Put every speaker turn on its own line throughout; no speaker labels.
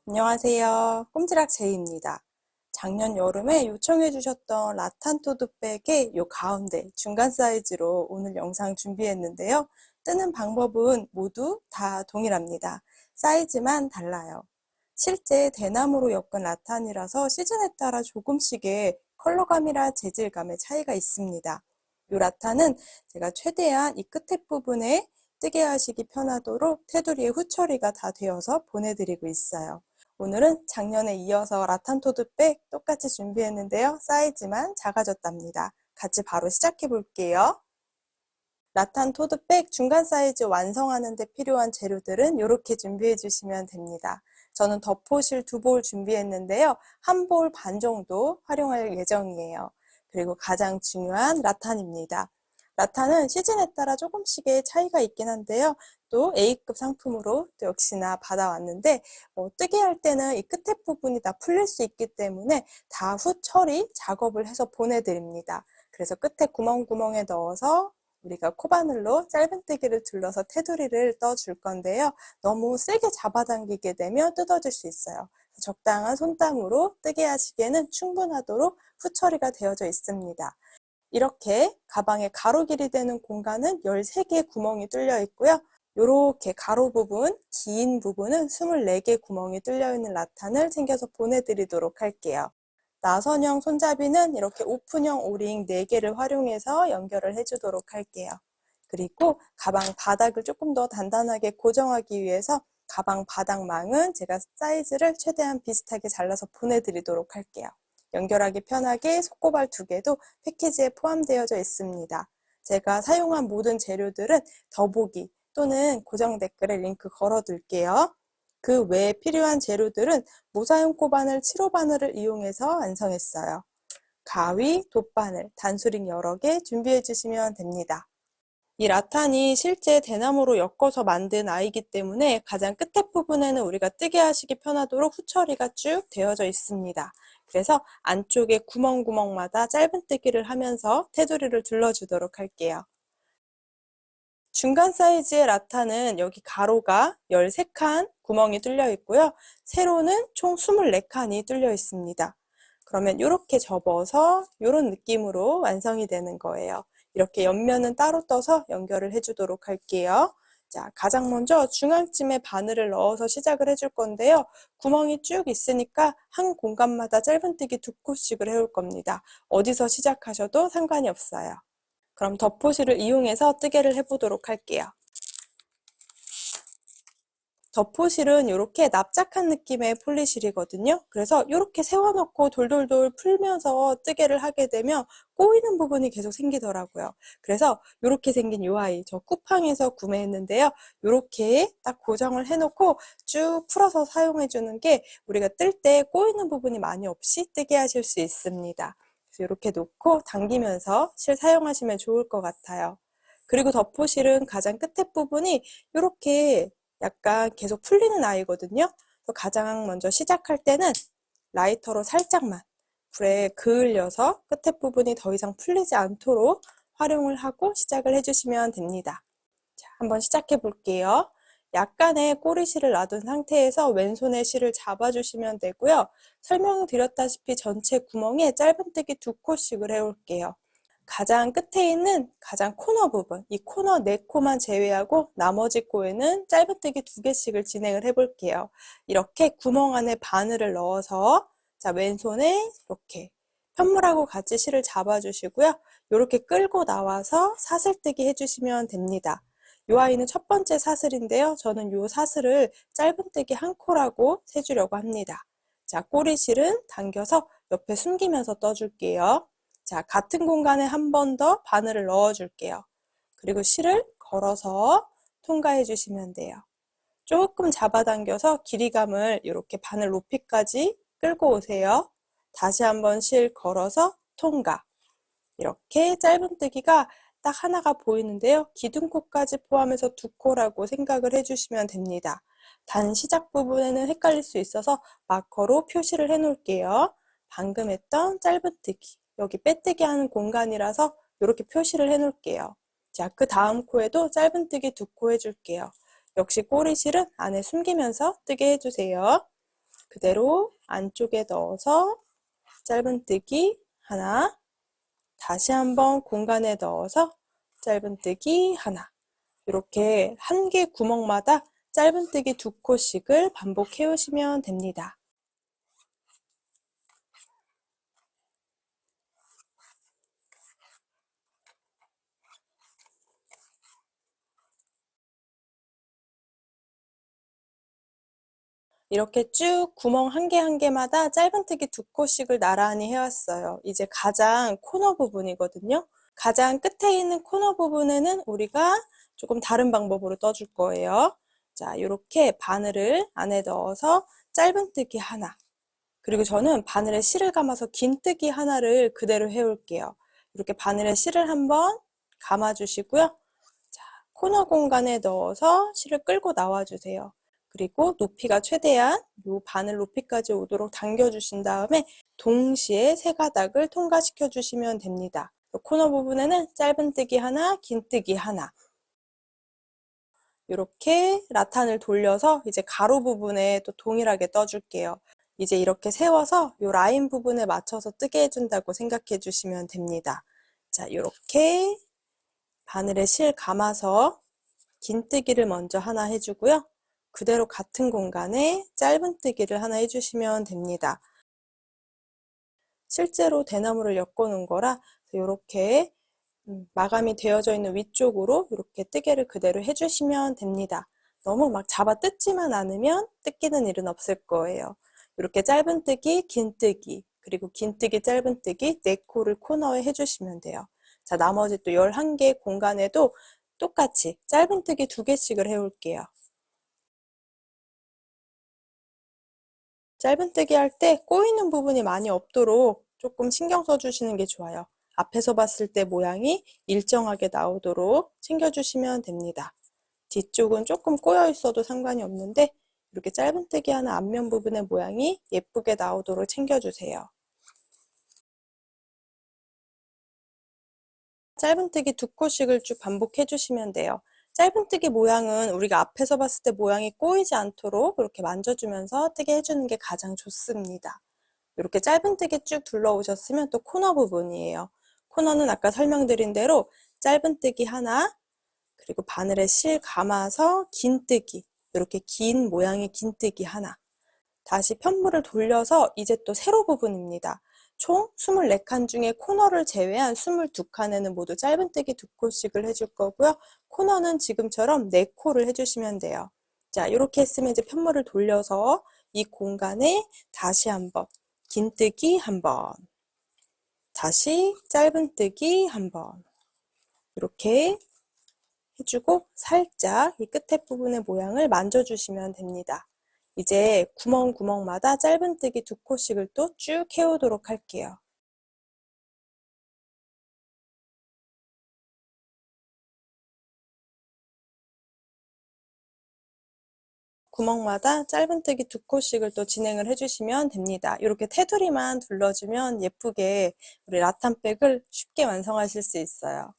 안녕하세요. 꼼지락 제이입니다. 작년 여름에 요청해 주셨던 라탄 토드백의 요 가운데 중간 사이즈로 오늘 영상 준비했는데요. 뜨는 방법은 모두 다 동일합니다. 사이즈만 달라요. 실제 대나무로 엮은 라탄이라서 시즌에 따라 조금씩의 컬러감이나 재질감의 차이가 있습니다. 요 라탄은 제가 최대한 이 끝에 부분에 뜨게 하시기 편하도록 테두리에 후처리가 다 되어서 보내드리고 있어요. 오늘은 작년에 이어서 라탄 토드백 똑같이 준비했는데요. 사이즈만 작아졌답니다. 같이 바로 시작해 볼게요. 라탄 토드백 중간 사이즈 완성하는 데 필요한 재료들은 이렇게 준비해 주시면 됩니다. 저는 덮포실 2볼 준비했는데요. 1볼 반 정도 활용할 예정이에요. 그리고 가장 중요한 라탄입니다. 라탄은 시즌에 따라 조금씩의 차이가 있긴 한데요. 또 A급 상품으로 또 역시나 받아왔는데 뜨게 할 때는 이 끝에 부분이 다 풀릴 수 있기 때문에 다 후 처리 작업을 해서 보내드립니다. 그래서 끝에 구멍구멍에 넣어서 우리가 코바늘로 짧은뜨기를 둘러서 테두리를 떠줄 건데요. 너무 세게 잡아당기게 되면 뜯어질 수 있어요. 적당한 손땀으로 뜨게 하시기에는 충분하도록 후처리가 되어져 있습니다. 이렇게 가방의 가로 길이 되는 공간은 13개의 구멍이 뚫려 있고요. 이렇게 가로 부분, 긴 부분은 24개 구멍이 뚫려 있는 라탄을 챙겨서 보내드리도록 할게요. 나선형 손잡이는 이렇게 오픈형 오링 4개를 활용해서 연결을 해주도록 할게요. 그리고 가방 바닥을 조금 더 단단하게 고정하기 위해서 가방 바닥망은 제가 사이즈를 최대한 비슷하게 잘라서 보내드리도록 할게요. 연결하기 편하게 속고발 2개도 패키지에 포함되어져 있습니다. 제가 사용한 모든 재료들은 더보기 또는 고정 댓글에 링크 걸어둘게요. 그 외에 필요한 재료들은 무사용 코바늘 7호 바늘을 이용해서 완성했어요. 가위, 돗바늘, 단수링 여러 개 준비해 주시면 됩니다. 이 라탄이 실제 대나무로 엮어서 만든 아이기 때문에 가장 끝에 부분에는 우리가 뜨게 하시기 편하도록 후처리가 쭉 되어져 있습니다. 그래서 안쪽에 구멍구멍마다 짧은뜨기를 하면서 테두리를 둘러주도록 할게요. 중간 사이즈의 라탄은 여기 가로가 13칸 구멍이 뚫려 있고요. 세로는 총 24칸이 뚫려 있습니다. 그러면 이렇게 접어서 이런 느낌으로 완성이 되는 거예요. 이렇게 옆면은 따로 떠서 연결을 해주도록 할게요. 자, 가장 먼저 중앙쯤에 바늘을 넣어서 시작을 해줄 건데요. 구멍이 쭉 있으니까 한 공간마다 짧은뜨기 2코씩을 해올 겁니다. 어디서 시작하셔도 상관이 없어요. 그럼 덮포실을 이용해서 뜨개를 해보도록 할게요. 덮포실은 이렇게 납작한 느낌의 폴리실이거든요. 그래서 이렇게 세워놓고 돌돌돌 풀면서 뜨개를 하게 되면 꼬이는 부분이 계속 생기더라고요. 그래서 이렇게 생긴 이 아이, 저 쿠팡에서 구매했는데요. 이렇게 딱 고정을 해놓고 쭉 풀어서 사용해주는 게 우리가 뜰 때 꼬이는 부분이 많이 없이 뜨게 하실 수 있습니다. 이렇게 놓고 당기면서 실 사용하시면 좋을 것 같아요. 그리고 덮포실은 가장 끝에 부분이 이렇게 약간 계속 풀리는 아이거든요. 가장 먼저 시작할 때는 라이터로 살짝만 불에 그을려서 끝에 부분이 더 이상 풀리지 않도록 활용을 하고 시작을 해주시면 됩니다. 자, 한번 시작해 볼게요. 약간의 꼬리실을 놔둔 상태에서 왼손에 실을 잡아주시면 되고요. 설명드렸다시피 전체 구멍에 짧은뜨기 2코씩을 해올게요. 가장 끝에 있는 가장 코너 부분, 이 코너 4코만 제외하고 나머지 코에는 짧은뜨기 2개씩을 진행을 해볼게요. 이렇게 구멍 안에 바늘을 넣어서 자, 왼손에 이렇게 편물하고 같이 실을 잡아주시고요. 이렇게 끌고 나와서 사슬뜨기 해주시면 됩니다. 이 아이는 첫 번째 사슬인데요. 저는 이 사슬을 짧은뜨기 1코라고 세주려고 합니다. 자, 꼬리실은 당겨서 옆에 숨기면서 떠줄게요. 자, 같은 공간에 한 번 더 바늘을 넣어줄게요. 그리고 실을 걸어서 통과해 주시면 돼요. 조금 잡아당겨서 길이감을 이렇게 바늘 높이까지 끌고 오세요. 다시 한번 실 걸어서 통과. 이렇게 짧은뜨기가 딱 하나가 보이는데요. 기둥코까지 포함해서 2코라고 생각을 해주시면 됩니다. 단 시작 부분에는 헷갈릴 수 있어서 마커로 표시를 해 놓을게요. 방금 했던 짧은뜨기, 여기 빼뜨기 하는 공간이라서 이렇게 표시를 해 놓을게요. 자, 그 다음 코에도 짧은뜨기 2코 해줄게요. 역시 꼬리실은 안에 숨기면서 뜨게 해주세요. 그대로 안쪽에 넣어서 짧은뜨기 하나, 다시 한번 공간에 넣어서 짧은뜨기 하나. 이렇게 한 개 구멍마다 짧은뜨기 2코씩을 반복해 오시면 됩니다. 이렇게 쭉 구멍 한 개 한 개마다 짧은뜨기 2코씩을 나란히 해왔어요. 이제 가장 코너 부분이거든요. 가장 끝에 있는 코너 부분에는 우리가 조금 다른 방법으로 떠줄 거예요. 자, 이렇게 바늘을 안에 넣어서 짧은뜨기 하나, 그리고 저는 바늘에 실을 감아서 긴뜨기 하나를 그대로 해올게요. 이렇게 바늘에 실을 한번 감아주시고요. 자, 코너 공간에 넣어서 실을 끌고 나와주세요. 그리고 높이가 최대한 이 바늘 높이까지 오도록 당겨주신 다음에 동시에 세 가닥을 통과시켜 주시면 됩니다. 코너 부분에는 짧은뜨기 하나, 긴뜨기 하나. 이렇게 라탄을 돌려서 이제 가로 부분에 또 동일하게 떠줄게요. 이제 이렇게 세워서 이 라인 부분에 맞춰서 뜨게 해준다고 생각해 주시면 됩니다. 자, 이렇게 바늘에 실 감아서 긴뜨기를 먼저 하나 해주고요. 그대로 같은 공간에 짧은뜨기를 하나 해주시면 됩니다. 실제로 대나무를 엮어 놓은 거라 이렇게 마감이 되어져 있는 위쪽으로 이렇게 뜨개를 그대로 해주시면 됩니다. 너무 막 잡아 뜯지만 않으면 뜯기는 일은 없을 거예요. 이렇게 짧은뜨기, 긴뜨기, 그리고 긴뜨기, 짧은뜨기 4코를 코너에 해주시면 돼요. 자, 나머지 또 11개 공간에도 똑같이 짧은뜨기 2개씩을 해올게요. 짧은뜨기 할 때 꼬이는 부분이 많이 없도록 조금 신경 써주시는 게 좋아요. 앞에서 봤을 때 모양이 일정하게 나오도록 챙겨주시면 됩니다. 뒤쪽은 조금 꼬여 있어도 상관이 없는데 이렇게 짧은뜨기 하는 앞면 부분의 모양이 예쁘게 나오도록 챙겨주세요. 짧은뜨기 2코씩을 쭉 반복해 주시면 돼요. 짧은뜨기 모양은 우리가 앞에서 봤을 때 모양이 꼬이지 않도록 이렇게 만져주면서 뜨게 해주는 게 가장 좋습니다. 이렇게 짧은뜨기 쭉 둘러오셨으면 또 코너 부분이에요. 코너는 아까 설명드린 대로 짧은뜨기 하나, 그리고 바늘에 실 감아서 긴뜨기, 이렇게 긴 모양의 긴뜨기 하나. 다시 편물을 돌려서 이제 또 세로 부분입니다. 총 24칸 중에 코너를 제외한 22칸에는 모두 짧은뜨기 2코씩을 해줄 거고요. 코너는 지금처럼 4코를 해주시면 돼요. 자, 이렇게 했으면 이제 편물을 돌려서 이 공간에 다시 한번 긴뜨기 한번, 다시 짧은뜨기 한번, 이렇게 해주고 살짝 이 끝에 부분의 모양을 만져주시면 됩니다. 이제 구멍마다 짧은뜨기 2코씩을 또 쭉 해오도록 할게요. 구멍마다 짧은뜨기 2코씩을 또 진행을 해주시면 됩니다. 이렇게 테두리만 둘러주면 예쁘게 우리 라탄백을 쉽게 완성하실 수 있어요.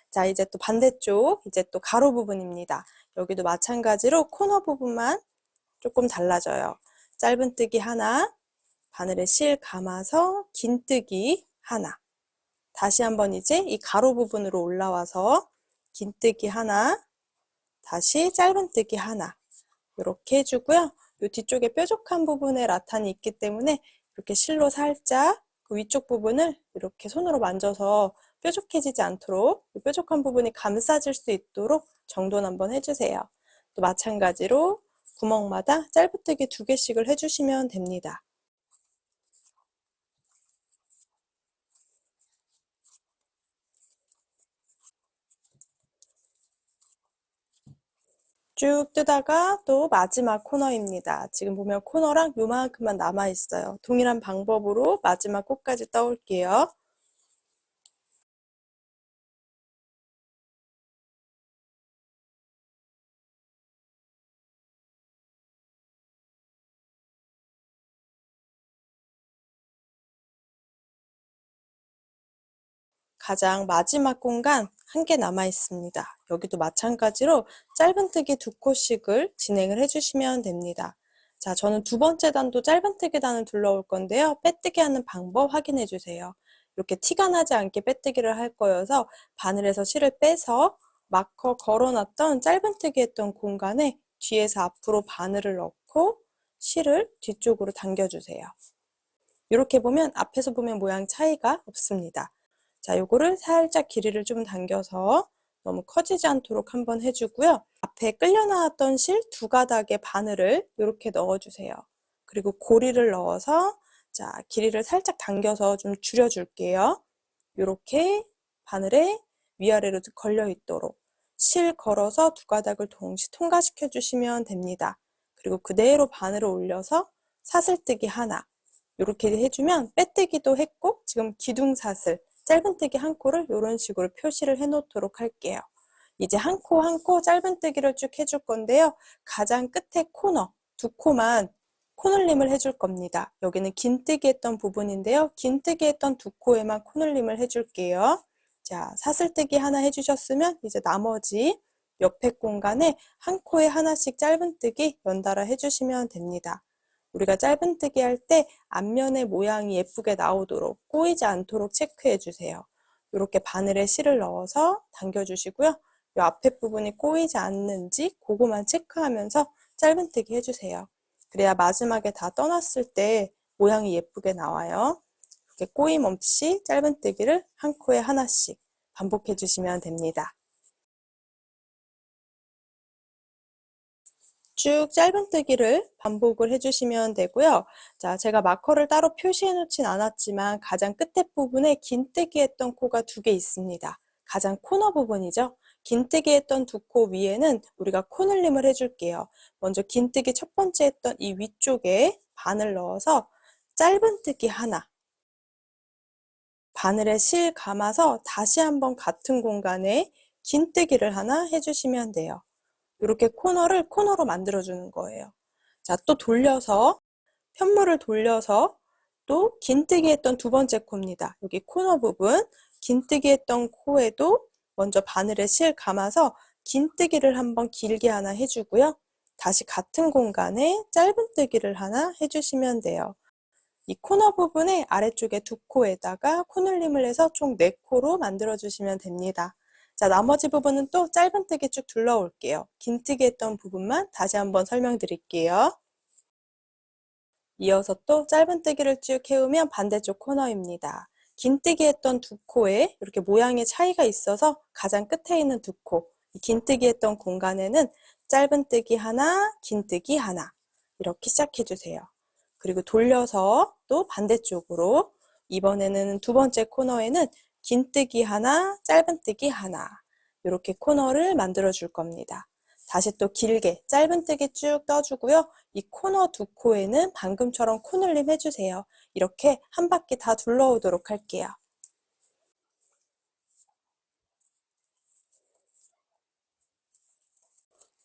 자, 이제 또 반대쪽, 이제 또 가로 부분입니다. 여기도 마찬가지로 코너 부분만 조금 달라져요. 짧은뜨기 하나, 바늘에 실 감아서 긴뜨기 하나. 다시 한번 이제 이 가로 부분으로 올라와서 긴뜨기 하나, 다시 짧은뜨기 하나. 이렇게 해주고요. 이 뒤쪽에 뾰족한 부분에 라탄이 있기 때문에 이렇게 실로 살짝 그 위쪽 부분을 이렇게 손으로 만져서 뾰족해지지 않도록 뾰족한 부분이 감싸질 수 있도록 정돈 한번 해주세요. 또 마찬가지로 구멍마다 짧은뜨기 2개씩을 해주시면 됩니다. 쭉 뜨다가 또 마지막 코너입니다. 지금 보면 코너랑 요만큼만 남아 있어요. 동일한 방법으로 마지막 코까지 떠올게요. 가장 마지막 공간 한 개 남아 있습니다. 여기도 마찬가지로 짧은뜨기 2코씩을 진행을 해주시면 됩니다. 자, 저는 두 번째 단도 짧은뜨기 단을 둘러올 건데요. 빼뜨기 하는 방법 확인해 주세요. 이렇게 티가 나지 않게 빼뜨기를 할 거여서 바늘에서 실을 빼서 마커 걸어놨던 짧은뜨기 했던 공간에 뒤에서 앞으로 바늘을 넣고 실을 뒤쪽으로 당겨주세요. 이렇게 보면 앞에서 보면 모양 차이가 없습니다. 자, 요거를 살짝 길이를 좀 당겨서 너무 커지지 않도록 한번 해주고요. 앞에 끌려 나왔던 실 두 가닥의 바늘을 이렇게 넣어주세요. 그리고 고리를 넣어서 자, 길이를 살짝 당겨서 좀 줄여줄게요. 이렇게 바늘에 위아래로 걸려 있도록 실 걸어서 두 가닥을 동시 통과시켜 주시면 됩니다. 그리고 그대로 바늘을 올려서 사슬뜨기 하나 이렇게 해주면 빼뜨기도 했고 지금 기둥사슬 짧은뜨기 한 코를 이런 식으로 표시를 해 놓도록 할게요. 이제 한 코 한 코 짧은뜨기를 쭉 해줄 건데요. 가장 끝에 코너 두 코만 코늘림을 해줄 겁니다. 여기는 긴뜨기 했던 부분인데요. 긴뜨기 했던 두 코에만 코늘림을 해줄게요. 자, 사슬뜨기 하나 해주셨으면 이제 나머지 옆에 공간에 한 코에 하나씩 짧은뜨기 연달아 해주시면 됩니다. 우리가 짧은뜨기 할 때 앞면의 모양이 예쁘게 나오도록 꼬이지 않도록 체크해 주세요. 이렇게 바늘에 실을 넣어서 당겨주시고요. 이 앞에 부분이 꼬이지 않는지 그거만 체크하면서 짧은뜨기 해주세요. 그래야 마지막에 다 떠났을 때 모양이 예쁘게 나와요. 이렇게 꼬임 없이 짧은뜨기를 한 코에 하나씩 반복해 주시면 됩니다. 쭉 짧은뜨기를 반복을 해주시면 되고요. 자, 제가 마커를 따로 표시해 놓진 않았지만 가장 끝에 부분에 긴뜨기 했던 코가 두 개 있습니다. 가장 코너 부분이죠. 긴뜨기 했던 두 코 위에는 우리가 코늘림을 해줄게요. 먼저 긴뜨기 첫 번째 했던 이 위쪽에 바늘 넣어서 짧은뜨기 하나 바늘에 실 감아서 다시 한번 같은 공간에 긴뜨기를 하나 해주시면 돼요. 이렇게 코너를 코너로 만들어주는 거예요. 자, 또 돌려서 편물을 돌려서 또 긴뜨기 했던 두 번째 코입니다. 여기 코너 부분 긴뜨기 했던 코에도 먼저 바늘에 실 감아서 긴뜨기를 한번 길게 하나 해주고요. 다시 같은 공간에 짧은뜨기를 하나 해주시면 돼요. 이 코너 부분의 아래쪽에 두 코에다가 코늘림을 해서 총 4코로 만들어 주시면 됩니다. 자, 나머지 부분은 또 짧은뜨기 쭉 둘러올게요. 긴뜨기 했던 부분만 다시 한번 설명드릴게요. 이어서 또 짧은뜨기를 쭉 해오면 반대쪽 코너입니다. 긴뜨기 했던 두 코에 이렇게 모양의 차이가 있어서 가장 끝에 있는 두 코, 긴뜨기 했던 공간에는 짧은뜨기 하나, 긴뜨기 하나 이렇게 시작해 주세요. 그리고 돌려서 또 반대쪽으로 이번에는 두 번째 코너에는 긴뜨기 하나, 짧은뜨기 하나 이렇게 코너를 만들어 줄 겁니다. 다시 또 길게 짧은뜨기 쭉 떠주고요. 이 코너 두 코에는 방금처럼 코늘림 해주세요. 이렇게 한 바퀴 다 둘러오도록 할게요.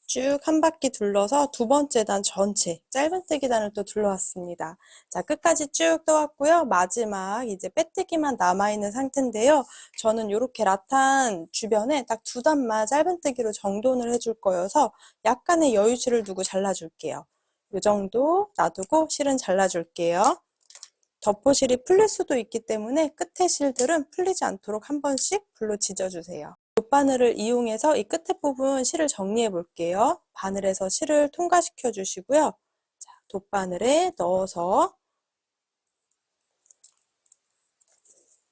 쭉 한 바퀴 둘러서 두 번째 단 전체 짧은뜨기 단을 또 둘러왔습니다. 자, 끝까지 쭉 떠왔고요. 마지막 이제 빼뜨기만 남아있는 상태인데요. 저는 이렇게 라탄 주변에 딱 두 단만 짧은뜨기로 정돈을 해줄 거여서 약간의 여유치를 두고 잘라줄게요. 이 정도 놔두고 실은 잘라줄게요. 덮어실이 풀릴 수도 있기 때문에 끝에 실들은 풀리지 않도록 한 번씩 불로 지져주세요. 돗바늘을 이용해서 이 끝에 부분 실을 정리해 볼게요. 바늘에서 실을 통과시켜 주시고요. 자, 돗바늘에 넣어서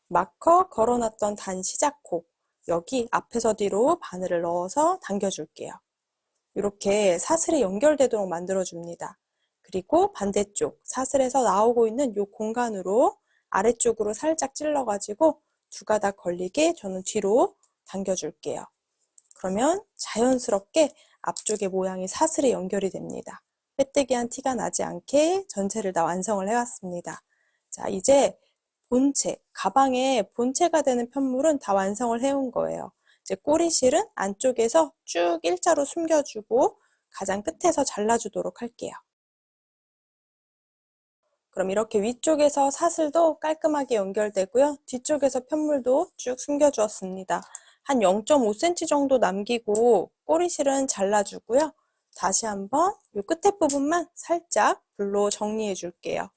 마커 걸어놨던 단 시작코 여기 앞에서 뒤로 바늘을 넣어서 당겨줄게요. 이렇게 사슬이 연결되도록 만들어줍니다. 그리고 반대쪽 사슬에서 나오고 있는 이 공간으로 아래쪽으로 살짝 찔러가지고 두 가닥 걸리게 저는 뒤로 당겨줄게요. 그러면 자연스럽게 앞쪽의 모양이 사슬에 연결이 됩니다. 빼뜨기한 티가 나지 않게 전체를 다 완성을 해왔습니다. 자, 이제 본체, 가방의 본체가 되는 편물은 다 완성을 해온 거예요. 이제 꼬리실은 안쪽에서 쭉 일자로 숨겨주고 가장 끝에서 잘라주도록 할게요. 그럼 이렇게 위쪽에서 사슬도 깔끔하게 연결되고요. 뒤쪽에서 편물도 쭉 숨겨주었습니다. 한 0.5cm 정도 남기고 꼬리실은 잘라주고요. 다시 한번 이 끝에 부분만 살짝 붓로 정리해 줄게요.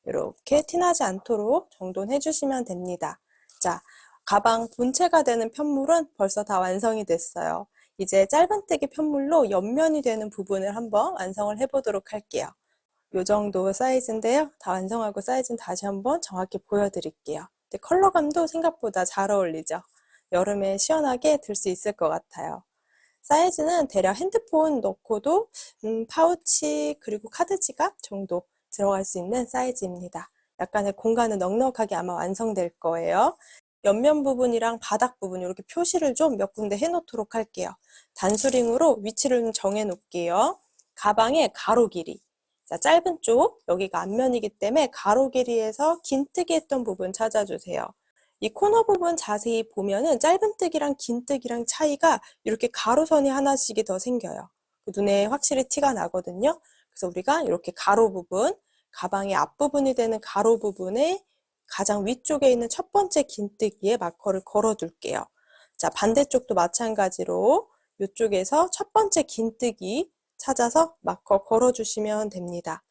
이렇게 티나지 않도록 정돈해 주시면 됩니다. 자, 가방 본체가 되는 편물은 벌써 다 완성이 됐어요. 이제 짧은뜨기 편물로 옆면이 되는 부분을 한번 완성을 해보도록 할게요. 이 정도 사이즈인데요. 다 완성하고 사이즈는 다시 한번 정확히 보여드릴게요. 근데 컬러감도 생각보다 잘 어울리죠? 여름에 시원하게 들 수 있을 것 같아요. 사이즈는 대략 핸드폰 넣고도 파우치 그리고 카드 지갑 정도 들어갈 수 있는 사이즈입니다. 약간의 공간은 넉넉하게 아마 완성될 거예요. 옆면 부분이랑 바닥 부분 이렇게 표시를 좀 몇 군데 해놓도록 할게요. 단수링으로 위치를 좀 정해 놓을게요. 가방의 가로 길이. 자, 짧은 쪽, 여기가 앞면이기 때문에 가로 길이에서 긴뜨기 했던 부분 찾아주세요. 이 코너 부분 자세히 보면은 짧은뜨기랑 긴뜨기랑 차이가 이렇게 가로선이 하나씩이 더 생겨요. 눈에 확실히 티가 나거든요. 그래서 우리가 이렇게 가로 부분, 가방의 앞부분이 되는 가로 부분에 가장 위쪽에 있는 첫 번째 긴뜨기에 마커를 걸어 둘게요. 자, 반대쪽도 마찬가지로 이쪽에서 첫 번째 긴뜨기 찾아서 마커 걸어 주시면 됩니다.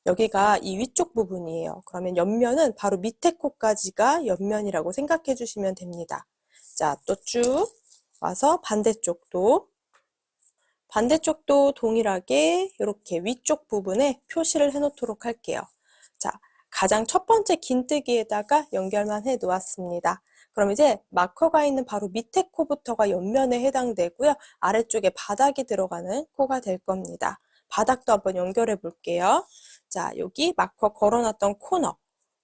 여기가 이 위쪽 부분이에요. 그러면 옆면은 바로 밑에 코까지가 옆면이라고 생각해 주시면 됩니다. 자, 또 쭉 와서 반대쪽도 동일하게 이렇게 위쪽 부분에 표시를 해 놓도록 할게요. 자, 가장 첫 번째 긴뜨기에다가 연결만 해 놓았습니다. 그럼 이제 마커가 있는 바로 밑에 코부터가 옆면에 해당되고요. 아래쪽에 바닥이 들어가는 코가 될 겁니다. 바닥도 한번 연결해 볼게요. 자, 여기 마커 걸어놨던 코너.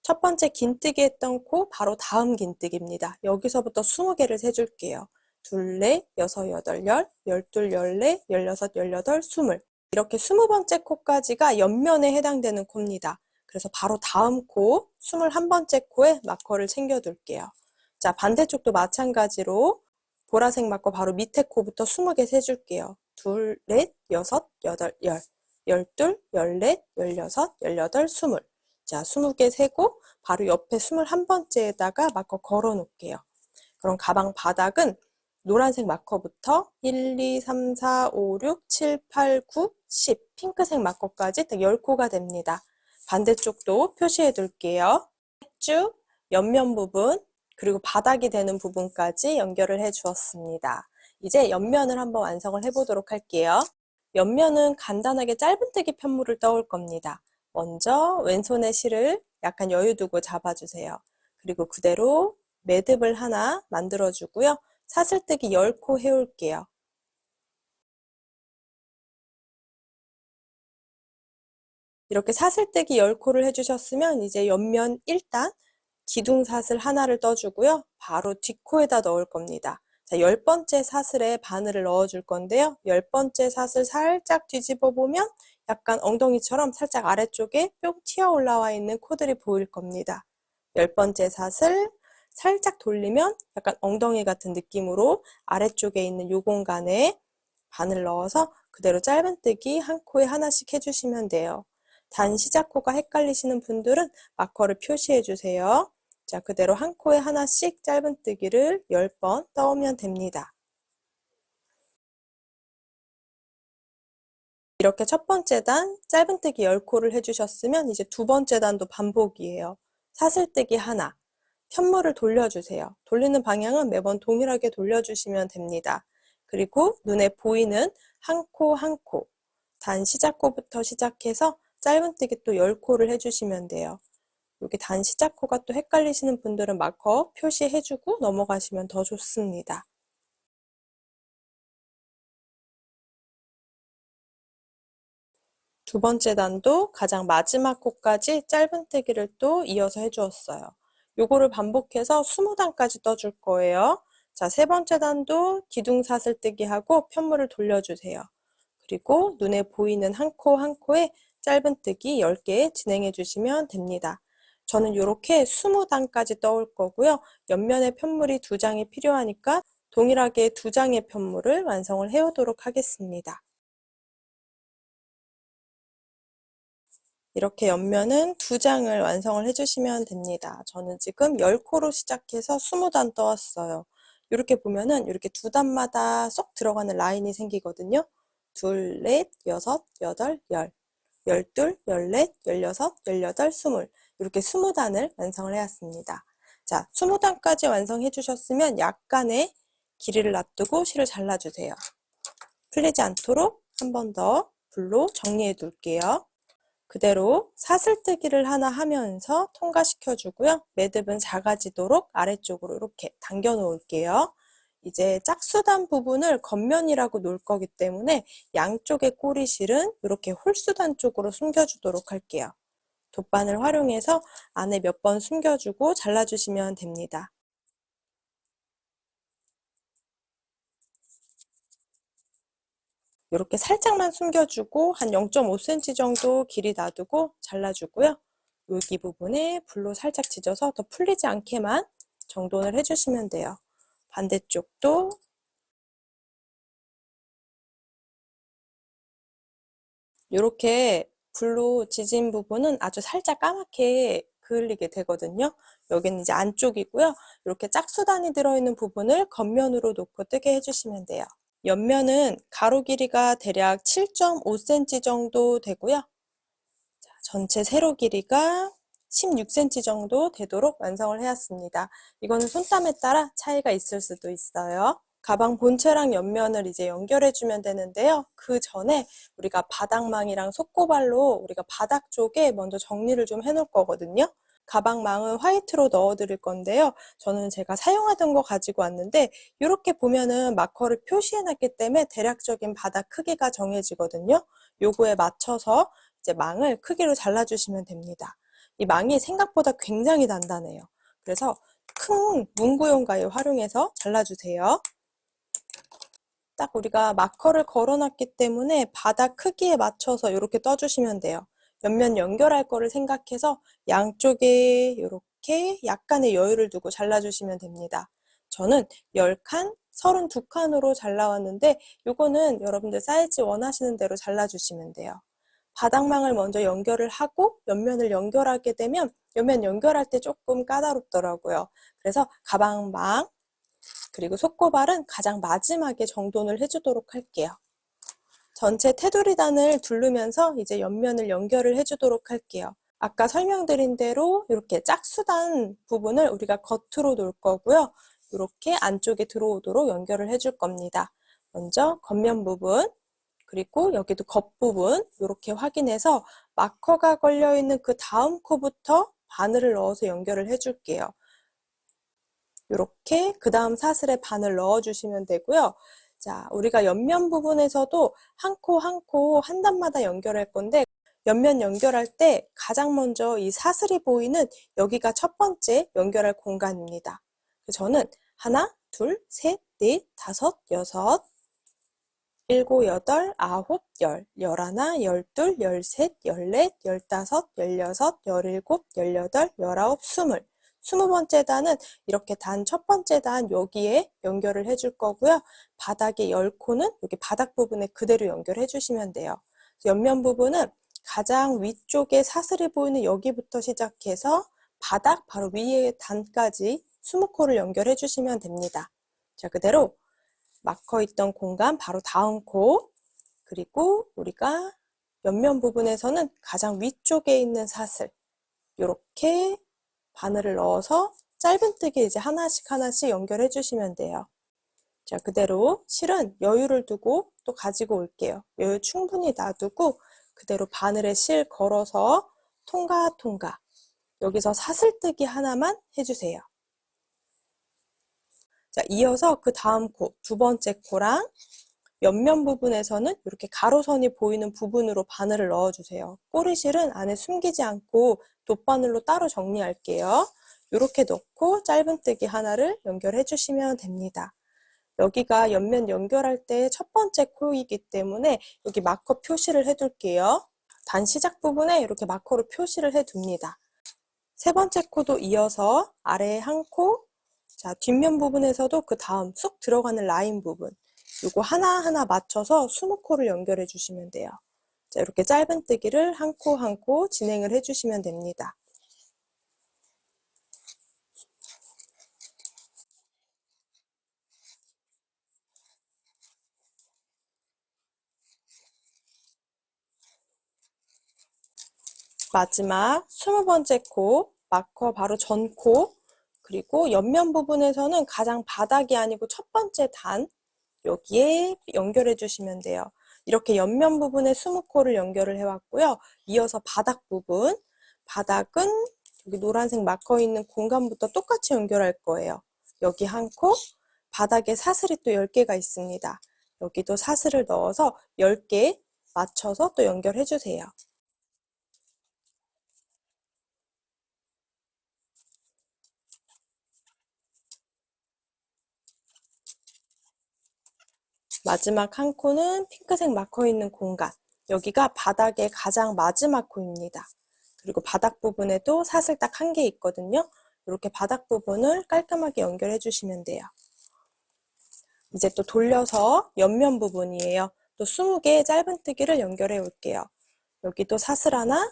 첫 번째 긴뜨기 했던 코 바로 다음 긴뜨기입니다. 여기서부터 20개를 세줄게요. 둘, 넷, 여섯, 여덟, 열, 열둘, 열넷, 열여섯, 열여덟, 20. 이렇게 20번째 코까지가 옆면에 해당되는 코입니다. 그래서 바로 다음 코, 21번째 코에 마커를 챙겨둘게요. 자, 반대쪽도 마찬가지로 보라색 마커 바로 밑에 코부터 20개 세줄게요. 둘, 넷, 여섯, 여덟, 열, 열둘, 열넷, 열여섯, 열여덟, 20. 자, 20개 세고 바로 옆에 21번째에다가 마커 걸어 놓을게요. 그럼 가방 바닥은 노란색 마커부터 1, 2, 3, 4, 5, 6, 7, 8, 9, 10 핑크색 마커까지 딱 10코가 됩니다. 반대쪽도 표시해 둘게요. 쭉 옆면 부분 그리고 바닥이 되는 부분까지 연결을 해 주었습니다. 이제 옆면을 한번 완성을 해보도록 할게요. 옆면은 간단하게 짧은뜨기 편물을 떠올 겁니다. 먼저 왼손에 실을 약간 여유 두고 잡아주세요. 그리고 그대로 매듭을 하나 만들어주고요. 사슬뜨기 10코 해올게요. 이렇게 사슬뜨기 10코를 해주셨으면 이제 옆면 1단 기둥사슬 하나를 떠주고요. 바로 뒷코에다 넣을 겁니다. 자, 10번째 사슬에 바늘을 넣어줄 건데요. 10번째 사슬 살짝 뒤집어 보면 약간 엉덩이처럼 살짝 아래쪽에 뿅 튀어 올라와 있는 코들이 보일 겁니다. 10번째 사슬 살짝 돌리면 약간 엉덩이 같은 느낌으로 아래쪽에 있는 요 공간에 바늘 넣어서 그대로 짧은뜨기 한 코에 하나씩 해주시면 돼요. 단 시작코가 헷갈리시는 분들은 마커를 표시해 주세요. 자, 그대로 한 코에 하나씩 짧은뜨기를 10번 떠오면 됩니다. 이렇게 첫 번째 단 짧은뜨기 10코를 해주셨으면 이제 두 번째 단도 반복이에요. 사슬뜨기 하나, 편물을 돌려주세요. 돌리는 방향은 매번 동일하게 돌려주시면 됩니다. 그리고 눈에 보이는 한 코 한 코, 단 시작코부터 시작해서 짧은뜨기 또 10코를 해주시면 돼요. 여기 단 시작코가 또 헷갈리시는 분들은 마커 표시해주고 넘어가시면 더 좋습니다. 두 번째 단도 가장 마지막 코까지 짧은뜨기를 또 이어서 해주었어요. 요거를 반복해서 20단까지 떠줄 거예요. 자, 세 번째 단도 기둥사슬뜨기 하고 편물을 돌려주세요. 그리고 눈에 보이는 한 코 한 코에 짧은뜨기 10개 진행해 주시면 됩니다. 저는 이렇게 20단까지 떠올 거고요. 옆면에 편물이 2장이 필요하니까 동일하게 2장의 편물을 완성을 해오도록 하겠습니다. 이렇게 옆면은 2장을 완성을 해주시면 됩니다. 저는 지금 10코로 시작해서 20단 떠왔어요. 이렇게 보면은 이렇게 2단마다 쏙 들어가는 라인이 생기거든요. 둘, 넷, 여섯, 여덟, 열, 열둘, 열넷, 열여섯, 열여덟, 스물. 이렇게 20단을 완성을 해왔습니다. 자, 20단까지 완성해 주셨으면 약간의 길이를 놔두고 실을 잘라주세요. 풀리지 않도록 한 번 더 불로 정리해 둘게요. 그대로 사슬뜨기를 하나 하면서 통과시켜 주고요. 매듭은 작아지도록 아래쪽으로 이렇게 당겨 놓을게요. 이제 짝수단 부분을 겉면이라고 놓을 거기 때문에 양쪽의 꼬리실은 이렇게 홀수단 쪽으로 숨겨주도록 할게요. 돗바늘 활용해서 안에 몇 번 숨겨주고 잘라주시면 됩니다. 이렇게 살짝만 숨겨주고 한 0.5cm 정도 길이 놔두고 잘라주고요. 여기 부분에 불로 살짝 지져서 더 풀리지 않게만 정돈을 해주시면 돼요. 반대쪽도 이렇게 불로 지진 부분은 아주 살짝 까맣게 그을리게 되거든요. 여기는 이제 안쪽이고요. 이렇게 짝수단이 들어있는 부분을 겉면으로 놓고 뜨게 해주시면 돼요. 옆면은 가로 길이가 대략 7.5cm 정도 되고요. 전체 세로 길이가 16cm 정도 되도록 완성을 해왔습니다. 이거는 손땀에 따라 차이가 있을 수도 있어요. 가방 본체랑 옆면을 이제 연결해주면 되는데요. 그 전에 우리가 바닥망이랑 속고발로 우리가 바닥 쪽에 먼저 정리를 좀 해놓을 거거든요. 가방망은 화이트로 넣어 드릴 건데요. 저는 제가 사용하던 거 가지고 왔는데 이렇게 보면은 마커를 표시해 놨기 때문에 대략적인 바닥 크기가 정해지거든요. 요거에 맞춰서 이제 망을 크기로 잘라주시면 됩니다. 이 망이 생각보다 굉장히 단단해요. 그래서 큰 문구용 가위 활용해서 잘라주세요. 딱 우리가 마커를 걸어놨기 때문에 바닥 크기에 맞춰서 이렇게 떠주시면 돼요. 옆면 연결할 거를 생각해서 양쪽에 이렇게 약간의 여유를 두고 잘라주시면 됩니다. 저는 10칸, 32칸으로 잘라왔는데 이거는 여러분들 사이즈 원하시는 대로 잘라주시면 돼요. 바닥망을 먼저 연결을 하고 옆면을 연결하게 되면 옆면 연결할 때 조금 까다롭더라고요. 그래서 가방망 그리고 속고발은 가장 마지막에 정돈을 해주도록 할게요. 전체 테두리단을 두르면서 이제 옆면을 연결을 해주도록 할게요. 아까 설명드린 대로 이렇게 짝수단 부분을 우리가 겉으로 놓을 거고요. 이렇게 안쪽에 들어오도록 연결을 해줄 겁니다. 먼저 겉면 부분, 그리고 여기도 겉부분 이렇게 확인해서 마커가 걸려있는 그 다음 코부터 바늘을 넣어서 연결을 해줄게요. 이렇게 그 다음 사슬에 바늘 넣어주시면 되고요. 자, 우리가 옆면 부분에서도 한 코 한 코 한 단마다 연결할 건데 옆면 연결할 때 가장 먼저 이 사슬이 보이는 여기가 첫 번째 연결할 공간입니다. 저는 하나, 둘, 셋, 넷, 다섯, 여섯, 일곱, 여덟, 아홉, 열, 열하나, 열둘, 열셋, 열넷, 열다섯, 열여섯, 열일곱, 열여덟, 열아홉, 스물. 20번째 단은 이렇게 단 첫 번째 단 여기에 연결을 해줄 거고요. 바닥에 10코는 여기 바닥 부분에 그대로 연결해 주시면 돼요. 옆면 부분은 가장 위쪽에 사슬이 보이는 여기부터 시작해서 바닥 바로 위에 단까지 20코를 연결해 주시면 됩니다. 자, 그대로 마커 있던 공간 바로 다음 코, 그리고 우리가 옆면 부분에서는 가장 위쪽에 있는 사슬 이렇게 바늘을 넣어서 짧은뜨기 이제 하나씩 하나씩 연결해 주시면 돼요. 자, 그대로 실은 여유를 두고 또 가지고 올게요. 여유 충분히 놔두고 그대로 바늘에 실 걸어서 통과 여기서 사슬뜨기 하나만 해주세요. 자, 이어서 그 다음 코, 두 번째 코랑 옆면 부분에서는 이렇게 가로선이 보이는 부분으로 바늘을 넣어주세요. 꼬리실은 안에 숨기지 않고 돗바늘로 따로 정리할게요. 이렇게 넣고 짧은뜨기 하나를 연결해 주시면 됩니다. 여기가 옆면 연결할 때 첫 번째 코이기 때문에 여기 마커 표시를 해둘게요. 단 시작 부분에 이렇게 마커로 표시를 해둡니다. 세 번째 코도 이어서 아래에 한 코, 자, 뒷면 부분에서도 그 다음 쑥 들어가는 라인 부분 요거 하나하나 맞춰서 20코를 연결해 주시면 돼요. 자, 이렇게 짧은뜨기를 한 코 한 코 진행을 해 주시면 됩니다. 마지막 20번째 코, 마커 바로 전 코, 그리고 옆면 부분에서는 가장 바닥이 아니고 첫 번째 단, 여기에 연결해 주시면 돼요. 이렇게 옆면 부분에 20코를 연결을 해왔고요. 이어서 바닥 부분, 바닥은 여기 노란색 마커 있는 공간부터 똑같이 연결할 거예요. 여기 한 코, 바닥에 사슬이 또 10개가 있습니다. 여기도 사슬을 넣어서 10개 맞춰서 또 연결해 주세요. 마지막 한 코는 핑크색 마커 있는 공간. 여기가 바닥의 가장 마지막 코입니다. 그리고 바닥 부분에도 사슬 딱 한 개 있거든요. 이렇게 바닥 부분을 깔끔하게 연결해 주시면 돼요. 이제 또 돌려서 옆면 부분이에요. 또 20개의 짧은뜨기를 연결해 올게요. 여기도 사슬 하나,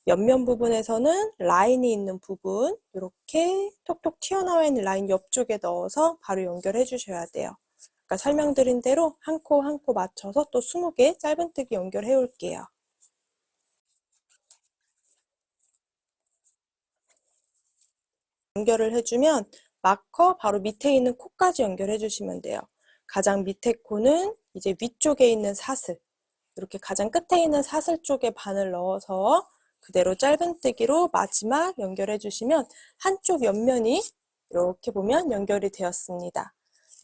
옆면 부분에서는 라인이 있는 부분 이렇게 톡톡 튀어나와 있는 라인 옆쪽에 넣어서 바로 연결해 주셔야 돼요. 아까 설명드린 대로 한 코 한 코 맞춰서 또 20개 짧은뜨기 연결해 올게요. 연결을 해주면 마커 바로 밑에 있는 코까지 연결해 주시면 돼요. 가장 밑에 코는 이제 위쪽에 있는 사슬, 이렇게 가장 끝에 있는 사슬 쪽에 바늘 넣어서 그대로 짧은뜨기로 마지막 연결해 주시면 한쪽 옆면이 이렇게 보면 연결이 되었습니다.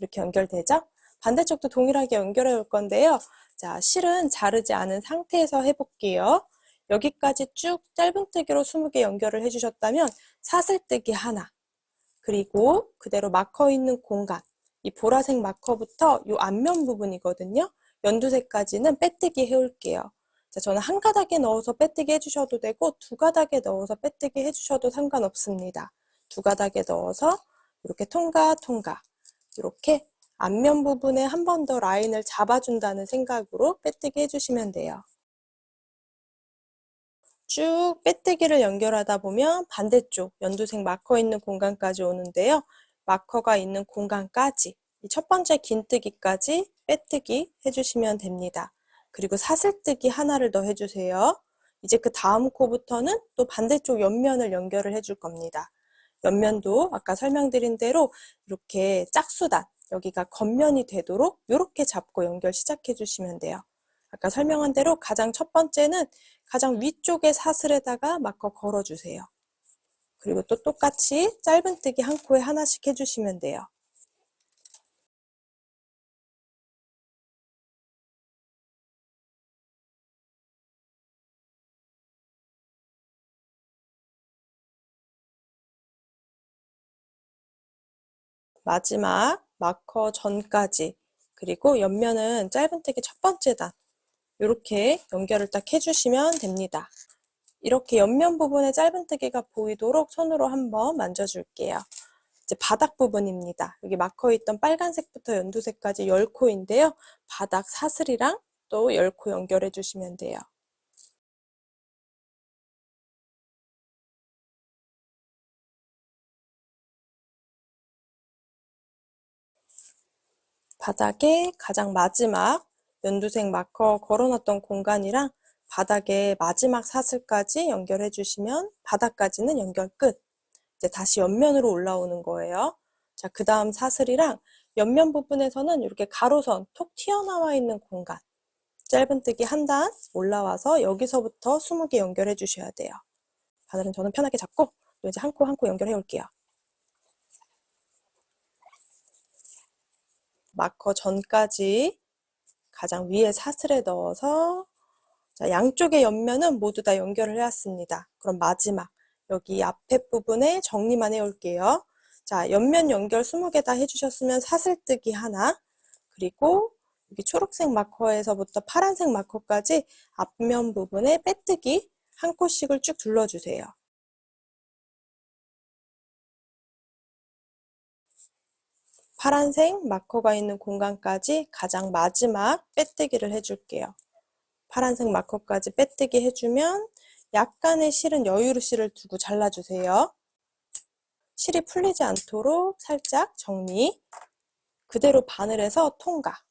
이렇게 연결되죠? 반대쪽도 동일하게 연결해 올 건데요. 자, 실은 자르지 않은 상태에서 해볼게요. 여기까지 쭉 짧은뜨기로 20개 연결을 해주셨다면 사슬뜨기 하나, 그리고 그대로 마커 있는 공간, 이 보라색 마커부터 이 앞면 부분이거든요. 연두색까지는 빼뜨기 해올게요. 자, 저는 한 가닥에 넣어서 빼뜨기 해주셔도 되고 두 가닥에 넣어서 빼뜨기 해주셔도 상관없습니다. 두 가닥에 넣어서 이렇게 통과 이렇게 앞면 부분에 한 번 더 라인을 잡아준다는 생각으로 빼뜨기 해주시면 돼요. 쭉 빼뜨기를 연결하다 보면 반대쪽 연두색 마커 있는 공간까지 오는데요. 마커가 있는 공간까지 이 첫 번째 긴뜨기까지 빼뜨기 해주시면 됩니다. 그리고 사슬뜨기 하나를 더 해주세요. 이제 그 다음 코부터는 또 반대쪽 옆면을 연결을 해줄 겁니다. 옆면도 아까 설명드린 대로 이렇게 짝수단, 여기가 겉면이 되도록 이렇게 잡고 연결 시작해 주시면 돼요. 아까 설명한 대로 가장 첫 번째는 가장 위쪽에 사슬에다가 마커 걸어주세요. 그리고 또 똑같이 짧은뜨기 한 코에 하나씩 해주시면 돼요. 마지막 마커 전까지, 그리고 옆면은 짧은뜨기 첫 번째 단 이렇게 연결을 딱 해주시면 됩니다. 이렇게 옆면 부분에 짧은뜨기가 보이도록 손으로 한번 만져줄게요. 이제 바닥 부분입니다. 여기 마커 있던 빨간색부터 연두색까지 10코인데요. 바닥 사슬이랑 또 10코 연결해 주시면 돼요. 바닥에 가장 마지막 연두색 마커 걸어놨던 공간이랑 바닥에 마지막 사슬까지 연결해 주시면 바닥까지는 연결 끝. 이제 다시 옆면으로 올라오는 거예요. 자, 그 다음 사슬이랑 옆면 부분에서는 이렇게 가로선 톡 튀어나와 있는 공간, 짧은뜨기 한 단 올라와서 여기서부터 20개 연결해 주셔야 돼요. 바늘은 저는 편하게 잡고 또 이제 한 코 한 코 연결해 올게요. 마커 전까지 가장 위에 사슬에 넣어서, 자, 양쪽의 옆면은 모두 다 연결을 해왔습니다. 그럼 마지막 여기 앞에 부분에 정리만 해올게요. 자, 옆면 연결 20개 다 해주셨으면 사슬뜨기 하나, 그리고 여기 초록색 마커에서부터 파란색 마커까지 앞면 부분에 빼뜨기 한 코씩을 쭉 둘러주세요. 파란색 마커가 있는 공간까지 가장 마지막 빼뜨기를 해줄게요. 파란색 마커까지 빼뜨기 해주면 약간의 실은 여유로 실을 두고 잘라주세요. 실이 풀리지 않도록 살짝 정리. 그대로 바늘에서 통과.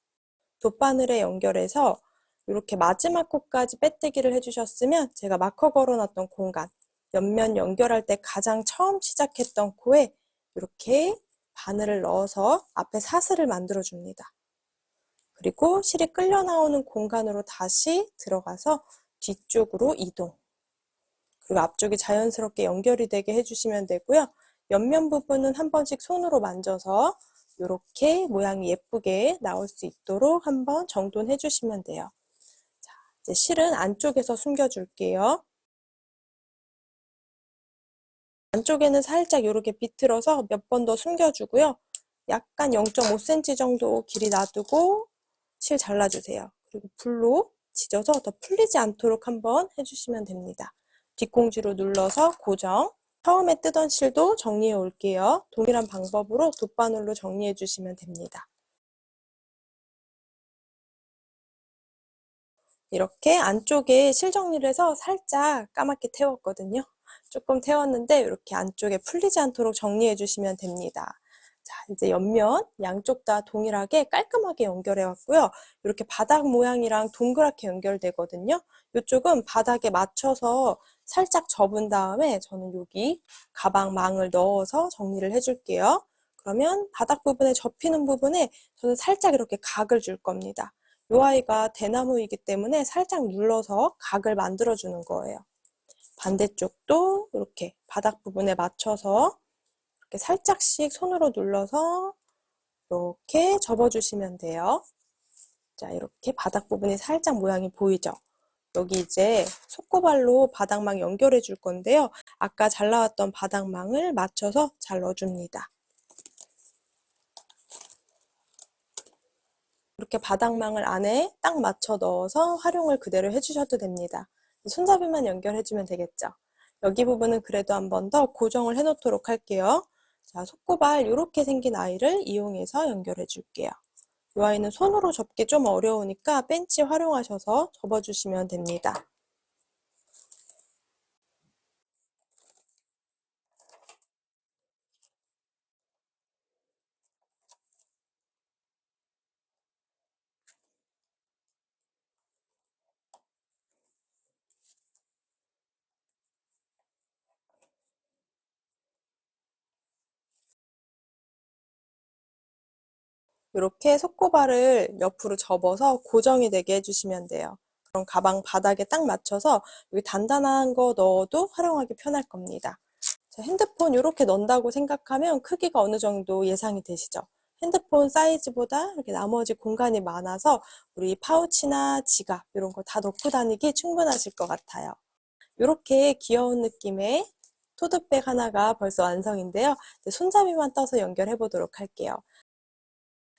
돗바늘에 연결해서 이렇게 마지막 코까지 빼뜨기를 해주셨으면 제가 마커 걸어놨던 공간, 옆면 연결할 때 가장 처음 시작했던 코에 이렇게 바늘을 넣어서 앞에 사슬을 만들어줍니다. 그리고 실이 끌려 나오는 공간으로 다시 들어가서 뒤쪽으로 이동. 그리고 앞쪽이 자연스럽게 연결이 되게 해주시면 되고요. 옆면 부분은 한 번씩 손으로 만져서 이렇게 모양이 예쁘게 나올 수 있도록 한번 정돈해 주시면 돼요. 자, 이제 실은 안쪽에서 숨겨줄게요. 안쪽에는 살짝 이렇게 비틀어서 몇 번 더 숨겨주고요. 약간 0.5cm 정도 길이 놔두고 실 잘라주세요. 그리고 붓로 지져서 더 풀리지 않도록 한번 해주시면 됩니다. 뒷공지로 눌러서 고정. 처음에 뜨던 실도 정리해 올게요. 동일한 방법으로 돗바늘로 정리해 주시면 됩니다. 이렇게 안쪽에 실 정리를 해서 살짝 까맣게 태웠거든요. 조금 태웠는데 이렇게 안쪽에 풀리지 않도록 정리해 주시면 됩니다. 자, 이제 옆면 양쪽 다 동일하게 깔끔하게 연결해 왔고요. 이렇게 바닥 모양이랑 동그랗게 연결되거든요. 이쪽은 바닥에 맞춰서 살짝 접은 다음에 저는 여기 가방 망을 넣어서 정리를 해줄게요. 그러면 바닥 부분에 접히는 부분에 저는 살짝 이렇게 각을 줄 겁니다. 이 아이가 대나무이기 때문에 살짝 눌러서 각을 만들어주는 거예요. 반대쪽도 이렇게 바닥 부분에 맞춰서 이렇게 살짝씩 손으로 눌러서 이렇게 접어주시면 돼요. 자, 이렇게 바닥 부분이 살짝 모양이 보이죠? 여기 이제 속고발로 바닥망 연결해 줄 건데요. 아까 잘라왔던 바닥망을 맞춰서 잘 넣어줍니다. 이렇게 바닥망을 안에 딱 맞춰 넣어서 활용을 그대로 해주셔도 됩니다. 손잡이만 연결해주면 되겠죠. 여기 부분은 그래도 한 번 더 고정을 해 놓도록 할게요. 자, 속고발 이렇게 생긴 아이를 이용해서 연결해 줄게요. 이 아이는 손으로 접기 좀 어려우니까 벤치 활용하셔서 접어주시면 됩니다. 이렇게 속고발을 옆으로 접어서 고정이 되게 해주시면 돼요. 그럼 가방 바닥에 딱 맞춰서 여기 단단한 거 넣어도 활용하기 편할 겁니다. 자, 핸드폰 이렇게 넣는다고 생각하면 크기가 어느 정도 예상이 되시죠? 핸드폰 사이즈보다 이렇게 나머지 공간이 많아서 우리 파우치나 지갑 이런 거 다 넣고 다니기 충분하실 것 같아요. 이렇게 귀여운 느낌의 토드백 하나가 벌써 완성인데요. 손잡이만 떠서 연결해 보도록 할게요.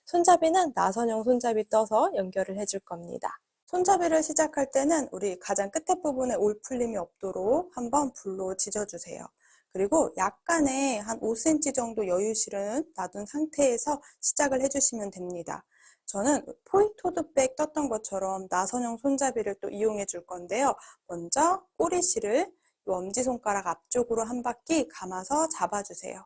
손잡이는 나선형 손잡이 떠서 연결을 해줄 겁니다. 손잡이를 시작할 때는 우리 가장 끝에 부분에 올 풀림이 없도록 한번 붓로 지져주세요. 그리고 약간의 한 5cm 정도 여유실은 놔둔 상태에서 시작을 해주시면 됩니다. 저는 포이토드백 떴던 것처럼 나선형 손잡이를 또 이용해 줄 건데요. 먼저 꼬리실을 엄지손가락 앞쪽으로 한 바퀴 감아서 잡아주세요.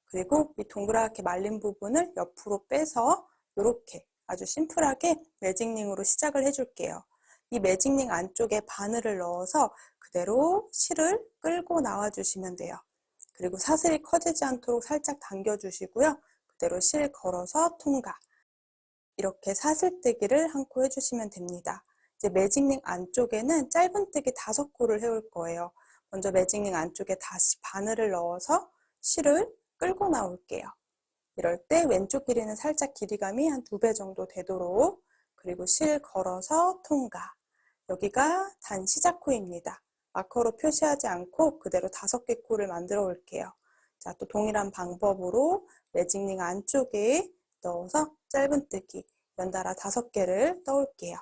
그리고 이 동그랗게 말린 부분을 옆으로 빼서 이렇게 아주 심플하게 매직링으로 시작을 해줄게요. 이 매직링 안쪽에 바늘을 넣어서 그대로 실을 끌고 나와주시면 돼요. 그리고 사슬이 커지지 않도록 살짝 당겨주시고요. 그대로 실 걸어서 통과. 이렇게 사슬뜨기를 한 코 해주시면 됩니다. 이제 매직링 안쪽에는 짧은뜨기 5코를 해올 거예요. 먼저 매직링 안쪽에 다시 바늘을 넣어서 실을 끌고 나올게요. 이럴 때 왼쪽 길이는 살짝 길이감이 한 2배 정도 되도록, 그리고 실 걸어서 통과. 여기가 단 시작 코입니다. 마커로 표시하지 않고 그대로 5개 코를 만들어 올게요. 자, 또 동일한 방법으로 매직링 안쪽에 넣어서 짧은뜨기 연달아 5개를 떠올게요.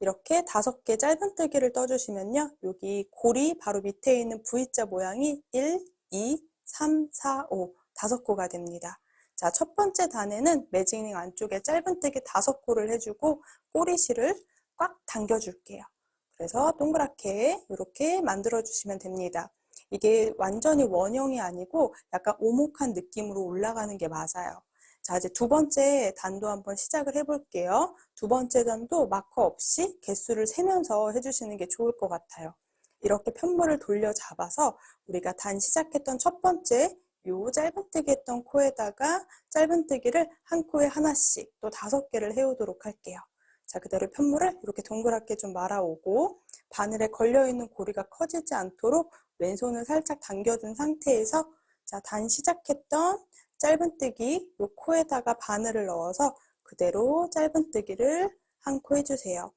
이렇게 5개 짧은뜨기를 떠주시면요. 여기 고리 바로 밑에 있는 V자 모양이 1, 2, 3, 4, 5 5코가 됩니다. 자, 첫 번째 단에는 매직링 안쪽에 짧은뜨기 5코를 해주고 꼬리실을 꽉 당겨줄게요. 그래서 동그랗게 이렇게 만들어주시면 됩니다. 이게 완전히 원형이 아니고 약간 오목한 느낌으로 올라가는 게 맞아요. 자, 이제 두 번째 단도 한번 시작을 해볼게요. 두 번째 단도 마커 없이 개수를 세면서 해주시는 게 좋을 것 같아요. 이렇게 편물을 돌려 잡아서 우리가 단 시작했던 첫 번째 요 짧은뜨기 했던 코에다가 짧은뜨기를 한 코에 하나씩 또 5개를 해오도록 할게요. 자, 그대로 편물을 이렇게 동그랗게 좀 말아오고 바늘에 걸려있는 고리가 커지지 않도록 왼손을 살짝 당겨준 상태에서 자, 단 시작했던 짧은뜨기 요 코에다가 바늘을 넣어서 그대로 짧은뜨기를 한 코 해주세요.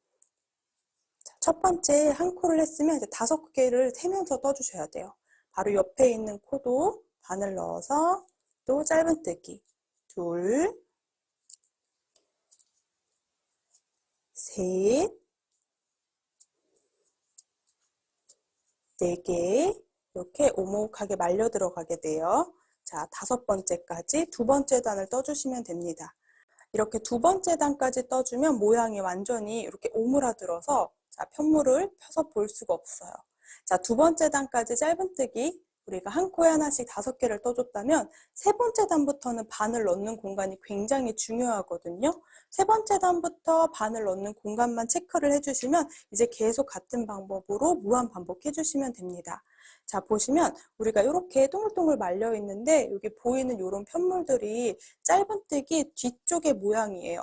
자, 첫 번째 한 코를 했으면 이제 5개를 세면서 떠주셔야 돼요. 바로 옆에 있는 코도 바늘 넣어서 또 짧은뜨기 둘, 셋, 4개 이렇게 오목하게 말려 들어가게 돼요. 자, 5번째까지 두 번째 단을 떠주시면 됩니다. 이렇게 두 번째 단까지 떠주면 모양이 완전히 이렇게 오므라들어서 자, 편물을 펴서 볼 수가 없어요. 자, 두 번째 단까지 짧은뜨기 우리가 한 코에 하나씩 5개를 떠줬다면 세 번째 단부터는 바늘 넣는 공간이 굉장히 중요하거든요. 세 번째 단부터 바늘 넣는 공간만 체크를 해주시면 이제 계속 같은 방법으로 무한 반복해 주시면 됩니다. 자, 보시면 우리가 이렇게 동글동글 말려 있는데 여기 보이는 이런 편물들이 짧은뜨기 뒤쪽의 모양이에요.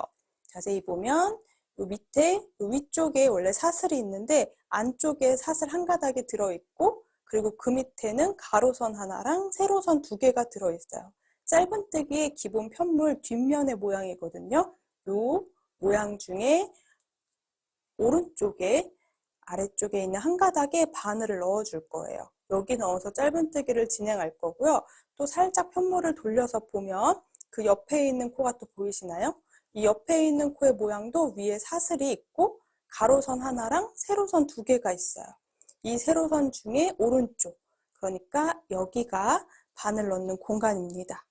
자세히 보면 요 밑에 요 위쪽에 원래 사슬이 있는데 안쪽에 사슬 한 가닥이 들어있고 그리고 그 밑에는 가로선 하나랑 세로선 2개가 들어있어요. 짧은뜨기의 기본 편물 뒷면의 모양이거든요. 요 모양 중에 오른쪽에 아래쪽에 있는 한 가닥에 바늘을 넣어줄 거예요. 여기 넣어서 짧은뜨기를 진행할 거고요. 또 살짝 편물을 돌려서 보면 그 옆에 있는 코가 또 보이시나요? 이 옆에 있는 코의 모양도 위에 사슬이 있고 가로선 하나랑 세로선 2개가 있어요. 이 세로선 중에 오른쪽, 그러니까 여기가 바늘 넣는 공간입니다.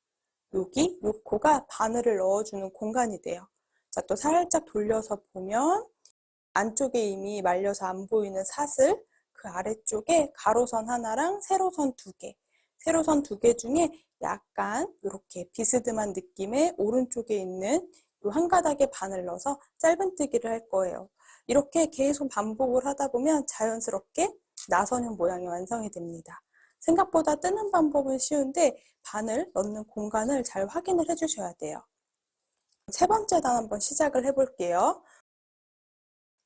여기, 요 코가 바늘을 넣어주는 공간이 돼요. 자, 또 살짝 돌려서 보면 안쪽에 이미 말려서 안 보이는 사슬, 그 아래쪽에 가로선 하나랑 세로선 2개, 세로선 2개 중에 약간 이렇게 비스듬한 느낌의 오른쪽에 있는 이 한 가닥에 바늘 넣어서 짧은뜨기를 할 거예요. 이렇게 계속 반복을 하다 보면 자연스럽게 나선형 모양이 완성이 됩니다. 생각보다 뜨는 방법은 쉬운데 바늘 넣는 공간을 잘 확인을 해주셔야 돼요. 세 번째 단 한번 시작을 해볼게요.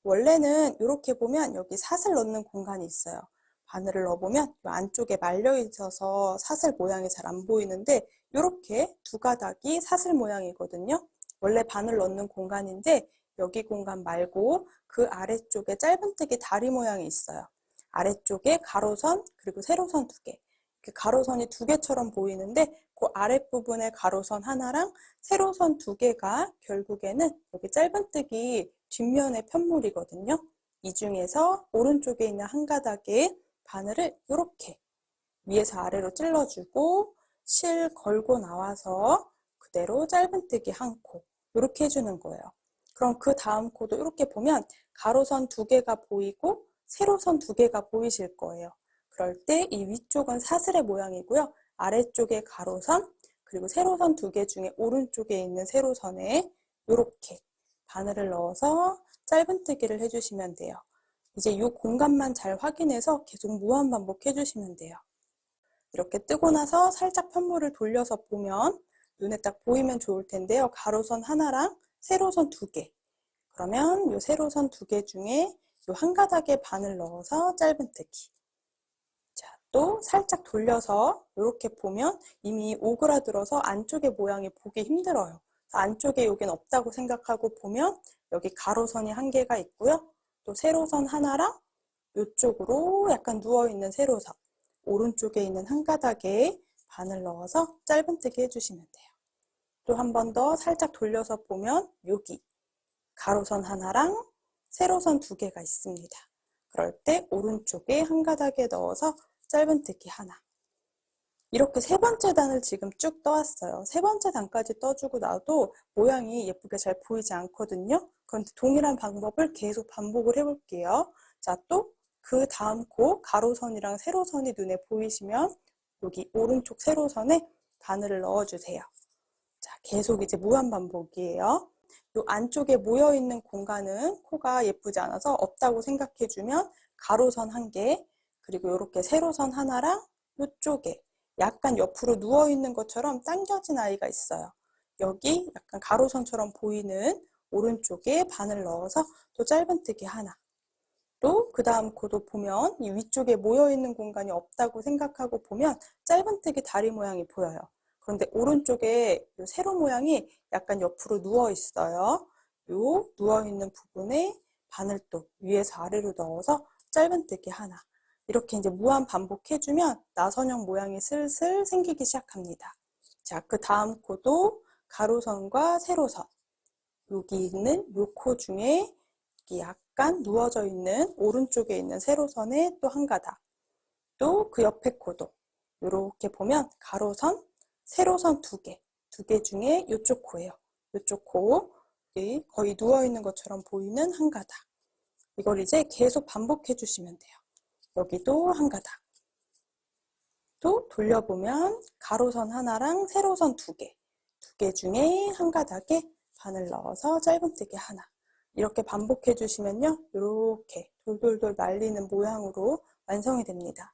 원래는 이렇게 보면 여기 사슬 넣는 공간이 있어요. 바늘을 넣어보면 이 안쪽에 말려 있어서 사슬 모양이 잘 안 보이는데 이렇게 두 가닥이 사슬 모양이거든요. 원래 바늘 넣는 공간인데 여기 공간 말고 그 아래쪽에 짧은뜨기 다리 모양이 있어요. 아래쪽에 가로선 그리고 세로선 2개. 가로선이 2개처럼 보이는데 그 아랫부분에 가로선 하나랑 세로선 2개가 결국에는 여기 짧은뜨기 뒷면의 편물이거든요. 이 중에서 오른쪽에 있는 한 가닥에 바늘을 이렇게 위에서 아래로 찔러주고 실 걸고 나와서 그대로 짧은뜨기 한 코 이렇게 해주는 거예요. 그럼 그 다음 코도 이렇게 보면 가로선 2개가 보이고 세로선 2개가 보이실 거예요. 그럴 때 이 위쪽은 사슬의 모양이고요. 아래쪽에 가로선 그리고 세로선 2개 중에 오른쪽에 있는 세로선에 이렇게 바늘을 넣어서 짧은뜨기를 해주시면 돼요. 이제 이 공간만 잘 확인해서 계속 무한 반복해 주시면 돼요. 이렇게 뜨고 나서 살짝 편물을 돌려서 보면 눈에 딱 보이면 좋을 텐데요. 가로선 하나랑 세로선 2개. 그러면 이 세로선 2개 중에 이 한 가닥에 바늘 넣어서 짧은뜨기. 자, 또 살짝 돌려서 이렇게 보면 이미 오그라들어서 안쪽의 모양이 보기 힘들어요. 안쪽에 여긴 없다고 생각하고 보면 여기 가로선이 한 개가 있고요. 또 세로선 하나랑 이쪽으로 약간 누워있는 세로선 오른쪽에 있는 한 가닥에 바늘 넣어서 짧은뜨기 해주시면 돼요. 또 한 번 더 살짝 돌려서 보면 여기 가로선 하나랑 세로선 2개가 있습니다. 그럴 때 오른쪽에 한 가닥에 넣어서 짧은뜨기 하나. 이렇게 세 번째 단을 지금 쭉 떠왔어요. 세 번째 단까지 떠주고 나도 모양이 예쁘게 잘 보이지 않거든요. 그런데 동일한 방법을 계속 반복을 해볼게요. 자, 또 그 다음 코 가로선이랑 세로선이 눈에 보이시면 여기 오른쪽 세로선에 바늘을 넣어주세요. 자, 계속 이제 무한 반복이에요. 요 안쪽에 모여있는 공간은 코가 예쁘지 않아서 없다고 생각해주면 가로선 한 개, 그리고 이렇게 세로선 하나랑 이쪽에 약간 옆으로 누워있는 것처럼 당겨진 아이가 있어요. 여기 약간 가로선처럼 보이는 오른쪽에 바늘 넣어서 또 짧은뜨기 하나. 또 그 다음 코도 보면 이 위쪽에 모여있는 공간이 없다고 생각하고 보면 짧은뜨기 다리 모양이 보여요. 그런데 오른쪽에 이 세로 모양이 약간 옆으로 누워 있어요. 요 누워 있는 부분에 바늘도 위에서 아래로 넣어서 짧은뜨기 하나. 이렇게 이제 무한 반복해주면 나선형 모양이 슬슬 생기기 시작합니다. 자, 그 다음 코도 가로선과 세로선. 여기 있는 요 코 중에 약간 누워져 있는 오른쪽에 있는 세로선에 또 한 가닥. 또 그 옆에 코도 이렇게 보면 가로선, 세로선 두 개 중에 이쪽 코예요. 이쪽 코 거의 누워 있는 것처럼 보이는 한 가닥. 이걸 이제 계속 반복해 주시면 돼요. 여기도 한 가닥. 또 돌려보면 가로선 하나랑 세로선 두 개 중에 한 가닥에 바늘 넣어서 짧은뜨기 하나. 이렇게 반복해 주시면요, 이렇게 돌돌돌 말리는 모양으로 완성이 됩니다.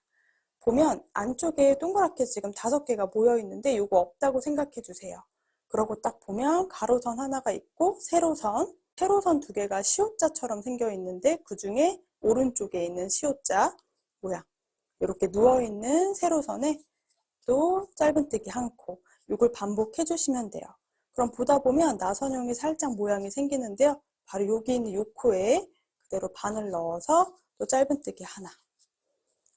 보면 안쪽에 동그랗게 지금 5개가 모여 있는데 이거 없다고 생각해 주세요. 그러고 딱 보면 가로선 하나가 있고 세로선 두 개가 시옷자처럼 생겨 있는데 그 중에 오른쪽에 있는 시옷자 모양. 이렇게 누워 있는 세로선에 또 짧은뜨기 한 코. 이걸 반복해 주시면 돼요. 그럼 보다 보면 나선형이 살짝 모양이 생기는데요. 바로 여기 있는 요 코에 그대로 바늘 넣어서 또 짧은뜨기 하나.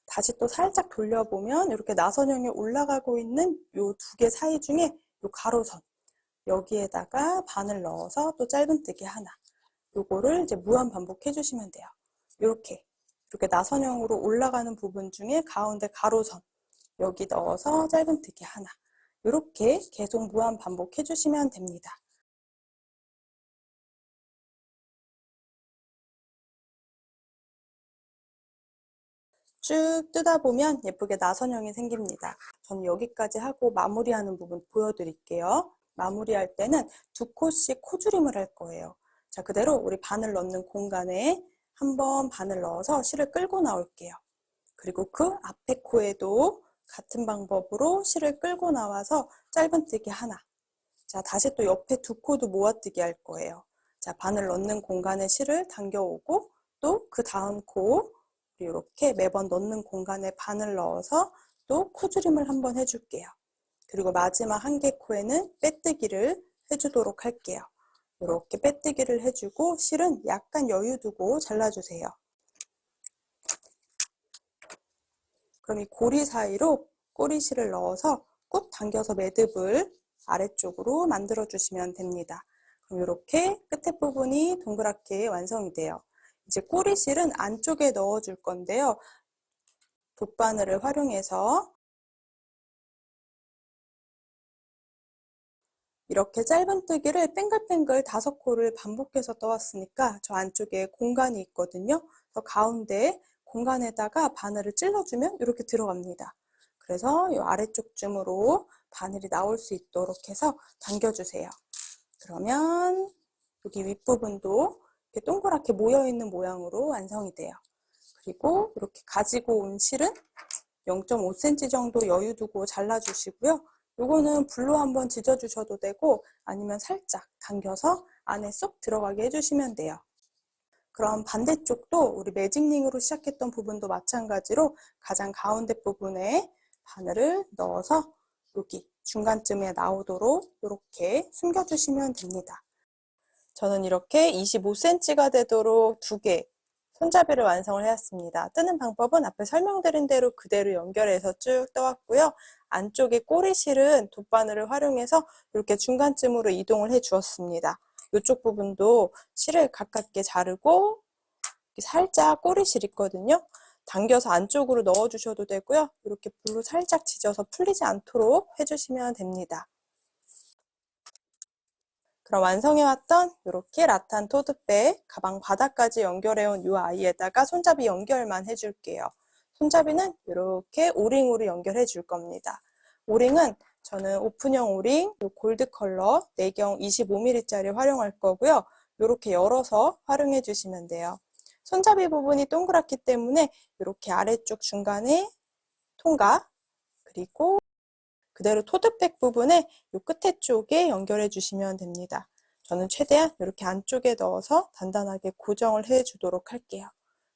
다시 또 살짝 돌려보면 이렇게 나선형이 올라가고 있는 요 두 개 사이 중에 요 가로선 여기에다가 바늘 넣어서 또 짧은뜨기 하나. 요거를 이제 무한 반복해 주시면 돼요. 이렇게 나선형으로 올라가는 부분 중에 가운데 가로선 여기 넣어서 짧은뜨기 하나. 이렇게 계속 무한 반복해 주시면 됩니다. 쭉 뜨다 보면 예쁘게 나선형이 생깁니다. 저는 여기까지 하고 마무리하는 부분 보여드릴게요. 마무리할 때는 두 코씩 코줄임을 할 거예요. 자, 그대로 우리 바늘 넣는 공간에 한번 바늘 넣어서 실을 끌고 나올게요. 그리고 그 앞에 코에도 같은 방법으로 실을 끌고 나와서 짧은뜨기 하나. 자, 다시 또 옆에 두 코도 모아뜨기 할 거예요. 자, 바늘 넣는 공간에 실을 당겨오고 또 그 다음 코 이렇게 매번 넣는 공간에 바늘 넣어서 또 코줄임을 한번 해줄게요. 그리고 마지막 한 개 코에는 빼뜨기를 해주도록 할게요. 이렇게 빼뜨기를 해주고 실은 약간 여유 두고 잘라주세요. 그럼 이 고리 사이로 꼬리실을 넣어서 꾹 당겨서 매듭을 아래쪽으로 만들어 주시면 됩니다. 그럼 이렇게 끝에 부분이 동그랗게 완성이 돼요. 이제 꼬리실은 안쪽에 넣어 줄 건데요. 돗바늘을 활용해서 이렇게 짧은뜨기를 뱅글뱅글 5코를 반복해서 떠왔으니까 저 안쪽에 공간이 있거든요. 그 가운데 공간에다가 바늘을 찔러주면 이렇게 들어갑니다. 그래서 이 아래쪽쯤으로 바늘이 나올 수 있도록 해서 당겨주세요. 그러면 여기 윗부분도 이렇게 동그랗게 모여있는 모양으로 완성이 돼요. 그리고 이렇게 가지고 온 실은 0.5cm 정도 여유 두고 잘라주시고요. 요거는 불로 한번 지져주셔도 되고 아니면 살짝 당겨서 안에 쏙 들어가게 해주시면 돼요. 그럼 반대쪽도 우리 매직링으로 시작했던 부분도 마찬가지로 가장 가운데 부분에 바늘을 넣어서 여기 중간쯤에 나오도록 이렇게 숨겨주시면 됩니다. 저는 이렇게 25cm가 되도록 2개 손잡이를 완성을 해왔습니다. 뜨는 방법은 앞에 설명드린 대로 그대로 연결해서 쭉 떠왔고요. 안쪽에 꼬리실은 돗바늘을 활용해서 이렇게 중간쯤으로 이동을 해 주었습니다. 이쪽 부분도 실을 가깝게 자르고 살짝 꼬리실 있거든요. 당겨서 안쪽으로 넣어 주셔도 되고요. 이렇게 불로 살짝 지져서 풀리지 않도록 해주시면 됩니다. 그럼 완성해왔던 이렇게 라탄 토드백 가방 바닥까지 연결해온 이 아이에다가 손잡이 연결만 해줄게요. 손잡이는 이렇게 오링으로 연결해 줄 겁니다. 오링은 저는 오픈형 오링, 골드 컬러 내경 25mm짜리 활용할 거고요. 이렇게 열어서 활용해 주시면 돼요. 손잡이 부분이 동그랗기 때문에 이렇게 아래쪽 중간에 통과, 그리고 그대로 토드백 부분에 이 끝에 쪽에 연결해 주시면 됩니다. 저는 최대한 이렇게 안쪽에 넣어서 단단하게 고정을 해 주도록 할게요.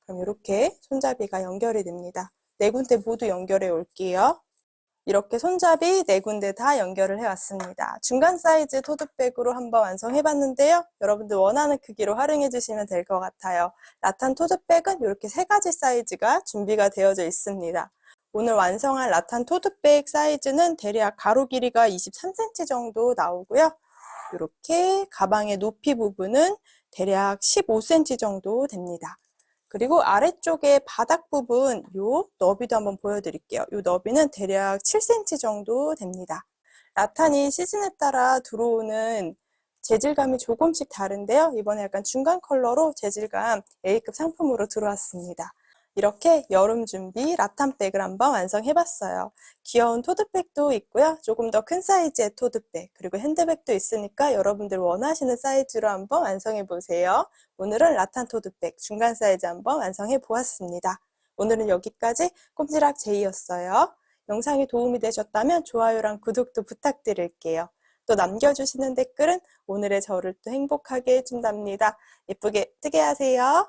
그럼 이렇게 손잡이가 연결이 됩니다. 네 군데 모두 연결해 올게요. 이렇게 손잡이 네 군데 다 연결을 해왔습니다. 중간 사이즈 토드백으로 한번 완성해봤는데요. 여러분들 원하는 크기로 활용해 주시면 될 것 같아요. 라탄 토드백은 이렇게 세 가지 사이즈가 준비가 되어져 있습니다. 오늘 완성한 라탄 토드백 사이즈는 대략 가로 길이가 23cm 정도 나오고요. 이렇게 가방의 높이 부분은 대략 15cm 정도 됩니다. 그리고 아래쪽에 바닥 부분 요 너비도 한번 보여드릴게요. 요 너비는 대략 7cm 정도 됩니다. 라탄이 시즌에 따라 들어오는 재질감이 조금씩 다른데요. 이번에 약간 중간 컬러로 재질감 A급 상품으로 들어왔습니다. 이렇게 여름 준비 라탄백을 한번 완성해봤어요. 귀여운 토드백도 있고요. 조금 더 큰 사이즈의 토드백, 그리고 핸드백도 있으니까 여러분들 원하시는 사이즈로 한번 완성해보세요. 오늘은 라탄 토드백 중간 사이즈 한번 완성해보았습니다. 오늘은 여기까지 꼼지락 제이였어요. 영상이 도움이 되셨다면 좋아요랑 구독도 부탁드릴게요. 또 남겨주시는 댓글은 오늘의 저를 또 행복하게 해준답니다. 예쁘게 뜨게 하세요.